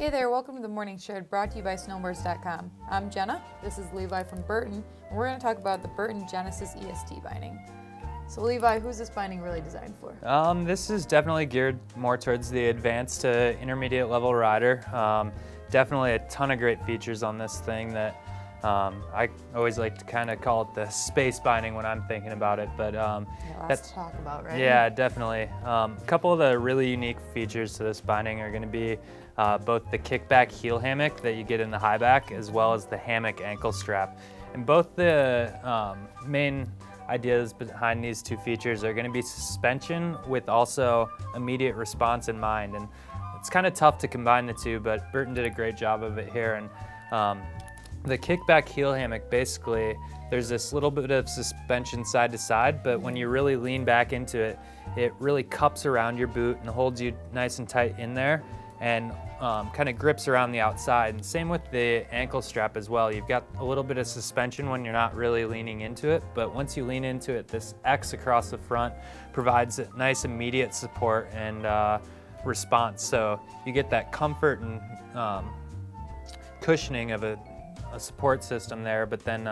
Hey there, welcome to the Morning Shed, brought to you by SnowboardsDOTcom. I'm Jenna, this is Levi from Burton, and we're going to talk about the Burton Genesis EST binding. So Levi, who's this binding really designed for? This is definitely geared more towards the advanced to intermediate level rider. Definitely a ton of great features on this thing that I always like to kind of call it the space binding when I'm thinking about it. But lots to talk about, right? Yeah, definitely. A couple of the really unique features to this binding are going to be both the kickback heel hammock that you get in the Highback, as well as the hammock ankle strap. And both the main ideas behind these two features are going to be suspension with also immediate response in mind. And it's kind of tough to combine the two, but Burton did a great job of it here. And the kickback heel hammock, basically, there's this little bit of suspension side to side, but when you really lean back into it, it really cups around your boot and holds you nice and tight in there, and kind of grips around the outside. And same with the ankle strap as well. You've got a little bit of suspension when you're not really leaning into it, but once you lean into it, this X across the front provides a nice immediate support and response. So you get that comfort and cushioning of a support system there, but then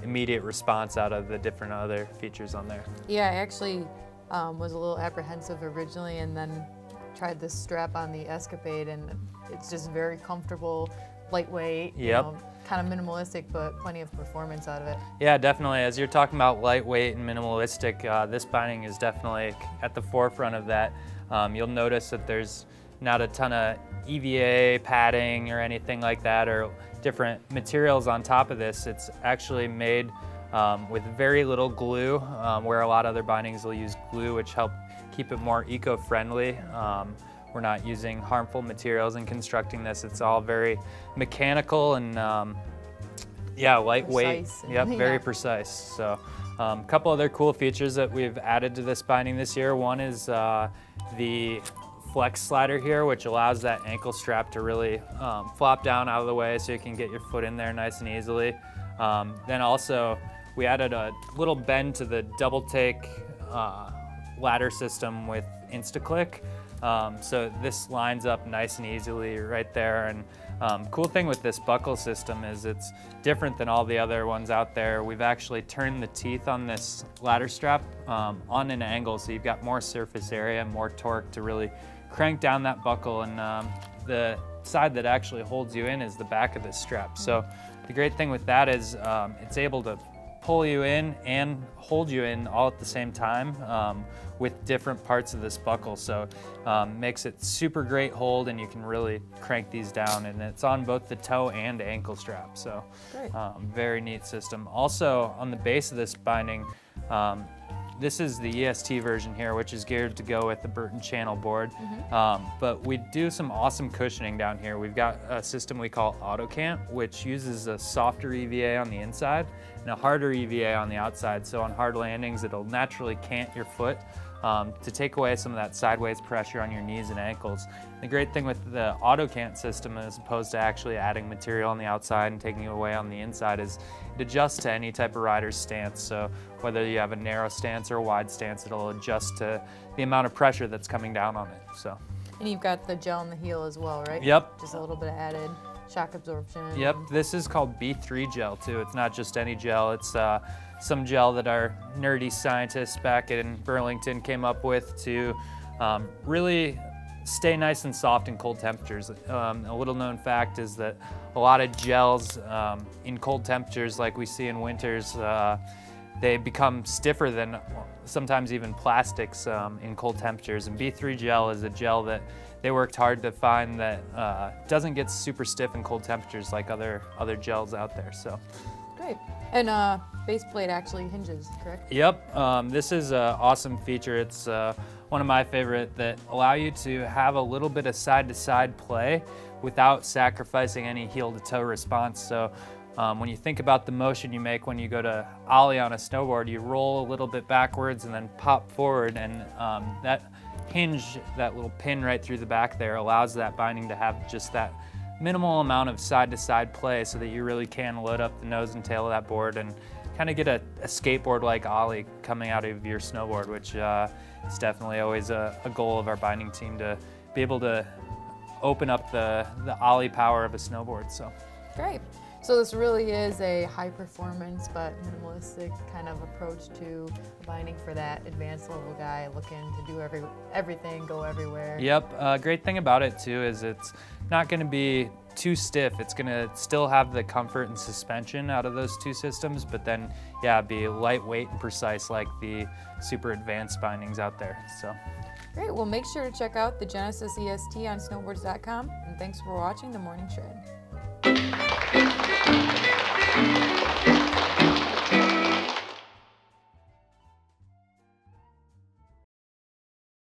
immediate response out of the different other features on there. Yeah, I actually was a little apprehensive originally, and then tried this strap on the Escapade, and it's just very comfortable, lightweight, you know, kind of minimalistic, but plenty of performance out of it. Yeah, definitely. As you're talking about lightweight and minimalistic, this binding is definitely at the forefront of that. You'll notice that there's not a ton of EVA padding or anything like that, or different materials on top of this. It's actually made with very little glue, where a lot of other bindings will use glue, which help keep it more eco-friendly. We're not using harmful materials in constructing this. It's all very mechanical and yeah, lightweight. Precise. Yep, very precise. So a couple other cool features that we've added to this binding this year. One is the flex slider here, which allows that ankle strap to really flop down out of the way so you can get your foot in there nice and easily. Then also we added a little bend to the double take ladder system with InstaClick. So this lines up nice and easily right there. And cool thing with this buckle system is it's different than all the other ones out there. We've actually turned the teeth on this ladder strap on an angle, so you've got more surface area, more torque to really crank down that buckle. And the side that actually holds you in is the back of this strap. So the great thing with that is it's able to pull you in and hold you in all at the same time with different parts of this buckle. So makes it super great hold, and you can really crank these down, and it's on both the toe and ankle strap. So very neat system. Also on the base of this binding, this is the EST version here, which is geared to go with the Burton channel board. But we do some awesome cushioning down here. We've got a system we call AutoCANT, which uses a softer EVA on the inside and a harder EVA on the outside. So on hard landings, it'll naturally cant your foot to take away some of that sideways pressure on your knees and ankles. The great thing with the AutoCANT system, as opposed to actually adding material on the outside and taking it away on the inside, is it adjusts to any type of rider's stance. So whether you have a narrow stance or a wide stance, it'll adjust to the amount of pressure that's coming down on it. So. And you've got the gel in the heel as well, right? Yep. Just a little bit of added shock absorption. Yep, this is called B3 gel too. It's not just any gel. It's some gel that our nerdy scientists back in Burlington came up with to really stay nice and soft in cold temperatures. A little known fact is that a lot of gels in cold temperatures, like we see in winters, they become stiffer than sometimes even plastics in cold temperatures. And B3 gel is a gel that they worked hard to find that doesn't get super stiff in cold temperatures like other gels out there. So. Great. And Baseplate actually hinges, correct? Yep. This is an awesome feature. It's one of my favorite that allow you to have a little bit of side-to-side play without sacrificing any heel-to-toe response. So when you think about the motion you make when you go to ollie on a snowboard, you roll a little bit backwards and then pop forward, and that hinge, that little pin right through the back there, allows that binding to have just that minimal amount of side-to-side play so that you really can load up the nose and tail of that board and kind of get a skateboard-like ollie coming out of your snowboard, which is definitely always a goal of our binding team, to be able to open up the ollie power of a snowboard. So great. So this really is a high performance but minimalistic kind of approach to binding for that advanced level guy looking to do everything, go everywhere. Yep, great thing about it too is it's not going to be too stiff. It's going to still have the comfort and suspension out of those two systems, but then yeah, be lightweight and precise like the super advanced bindings out there. So great. Well, make sure to check out the Genesis EST on SnowboardsDOTcom, and thanks for watching The Morning Shred.